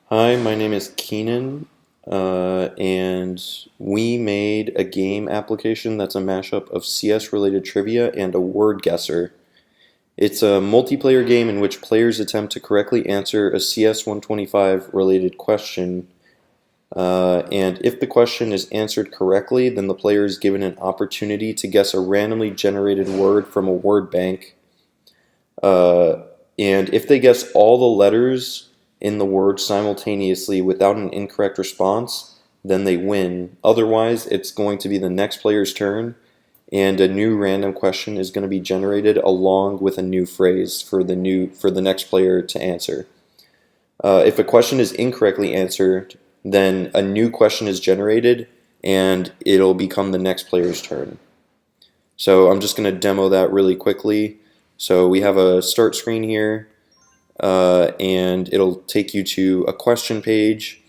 Hi, my name is Keenan, and we made a game application that's a mashup of CS-related trivia and a word guesser. It's a multiplayer game in which players attempt to correctly answer a CS 125 related question, and if the question is answered correctly, then the player is given an opportunity to guess a randomly generated word from a word bank. Uh, and if they guess all the letters in the word simultaneously without an incorrect response, then they win. Otherwise, it's going to be the next player's turn, and a new random question is going to be generated along with a new phrase for the next player to answer. If a question is incorrectly answered, then a new question is generated, and it'll become the next player's turn. So I'm just going to demo that really quickly. So we have a start screen here, and it'll take you to a question page.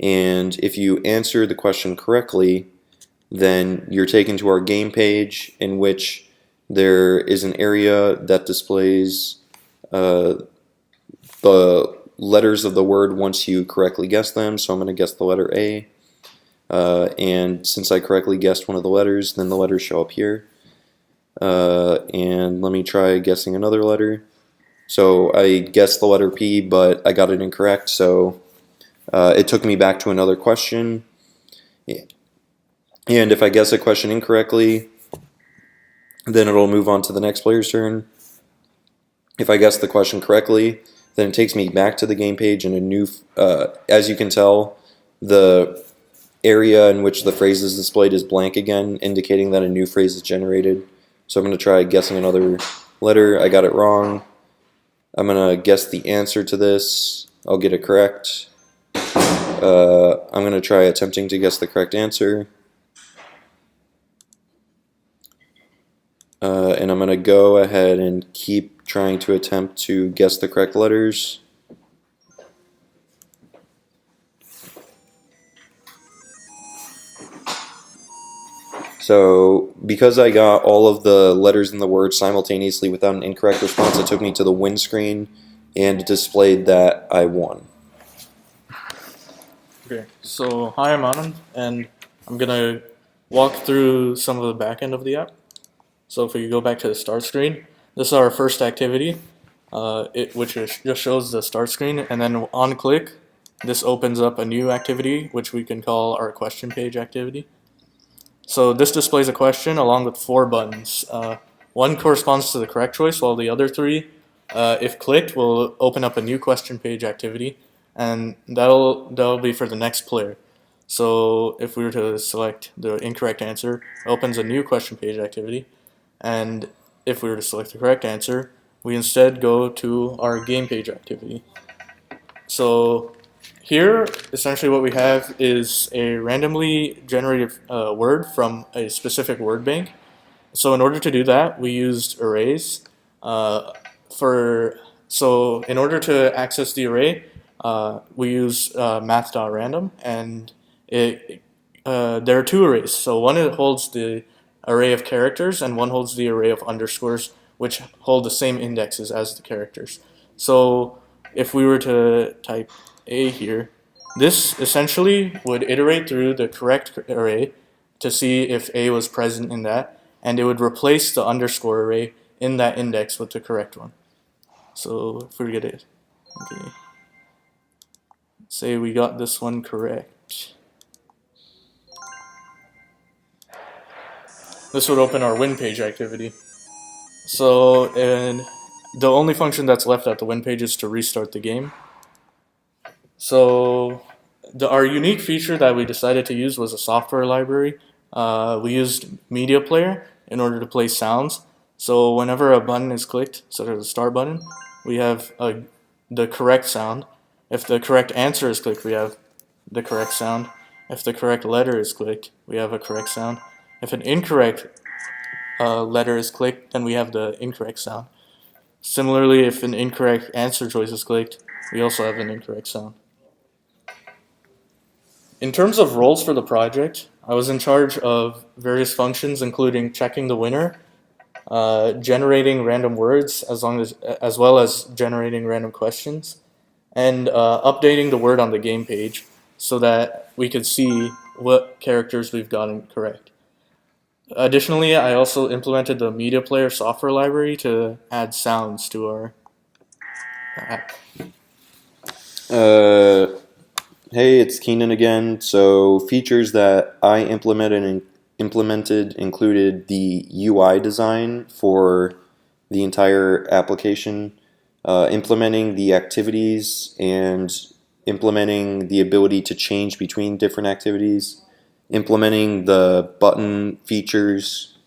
And if you answer the question correctly, then you're taken to our game page, in which there is an area that displays the letters of the word once you correctly guess them. So I'm going to guess the letter A. And since I correctly guessed one of the letters, then the letters show up here. And let me try guessing another letter. So I guessed the letter P, but I got it incorrect, so it took me back to another question. And if I guess a question incorrectly, then it'll move on to the next player's turn. If I guess the question correctly, then it takes me back to the game page, and a new, as you can tell, the area in which the phrase is displayed is blank again, indicating that a new phrase is generated. So I'm going to try guessing another letter. I got it wrong. I'm going to guess the answer to this. I'll get it correct. I'm going to try attempting to guess the correct answer. And I'm going to go ahead and keep trying to attempt to guess the correct letters. So because I got all of the letters in the word simultaneously without an incorrect response, it took me to the win screen and displayed that I won. Okay, so hi, I'm Anand, and I'm gonna walk through some of the back end of the app. So if we go back to the start screen, this is our first activity, just shows the start screen, and then on click, this opens up a new activity, which we can call our question page activity. So this displays a question along with 4 buttons. One corresponds to the correct choice, while the other 3, if clicked, will open up a new question page activity, and that'll be for the next player. So if we were to select the incorrect answer, it opens a new question page activity, and if we were to select the correct answer, we instead go to our game page activity. So here, essentially what we have is a randomly generated word from a specific word bank. So in order to do that, we used arrays. So in order to access the array, we use math.random, and there are 2 arrays. So one holds the array of characters, and one holds the array of underscores, which hold the same indexes as the characters. So if we were to type A here, this essentially would iterate through the correct array to see if A was present in that, and it would replace the underscore array in that index with the correct one. So if we get it, okay, say we got this one correct, this would open our win page activity. So, and the only function that's left at the win page is to restart the game. So our unique feature that we decided to use was a software library. We used Media Player in order to play sounds. So whenever a button is clicked, such as the start button, we have the correct sound. If the correct answer is clicked, we have the correct sound. If the correct letter is clicked, we have a correct sound. If an incorrect letter is clicked, then we have the incorrect sound. Similarly, if an incorrect answer choice is clicked, we also have an incorrect sound. In terms of roles for the project, I was in charge of various functions, including checking the winner, generating random words, as well as generating random questions, and updating the word on the game page so that we could see what characters we've gotten correct. Additionally, I also implemented the media player software library to add sounds to our app. Uh, Hey, it's Keenan again. So features that I implemented included the UI design for the entire application, implementing the activities and implementing the ability to change between different activities, implementing the button features,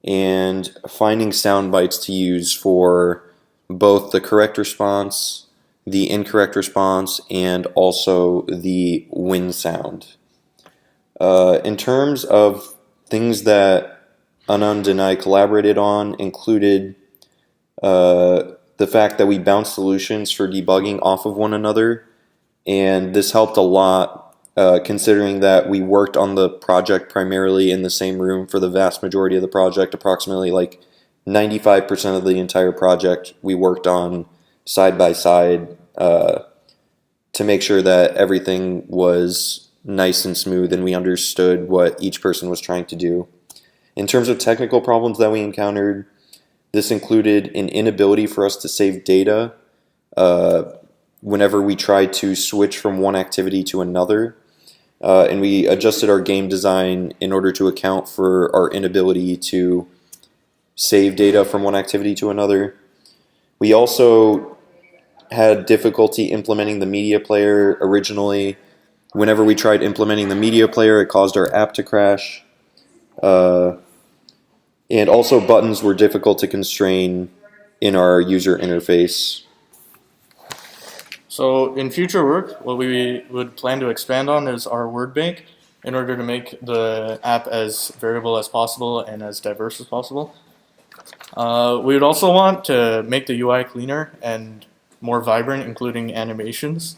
and finding sound bites to use for both the correct response, the incorrect response, and also the win sound. In terms of things that Anand and I collaborated on, included the fact that we bounced solutions for debugging off of one another, and this helped a lot considering that we worked on the project primarily in the same room for the vast majority of the project, approximately like 95% of the entire project we worked on side by side to make sure that everything was nice and smooth and we understood what each person was trying to do. In terms of technical problems that we encountered, this included an inability for us to save data whenever we tried to switch from one activity to another. And we adjusted our game design in order to account for our inability to save data from one activity to another. We also had difficulty implementing the media player originally. Whenever we tried implementing the media player, it caused our app to crash. And also buttons were difficult to constrain in our user interface. So in future work, what we would plan to expand on is our word bank in order to make the app as variable as possible and as diverse as possible. We would also want to make the UI cleaner and more vibrant, including animations.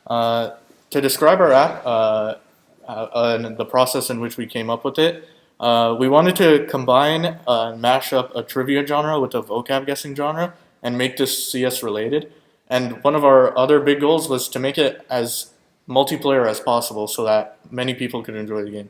To describe our app and the process in which we came up with it, we wanted to combine and mash up a trivia genre with a vocab guessing genre and make this CS related. And one of our other big goals was to make it as multiplayer as possible so that many people could enjoy the game.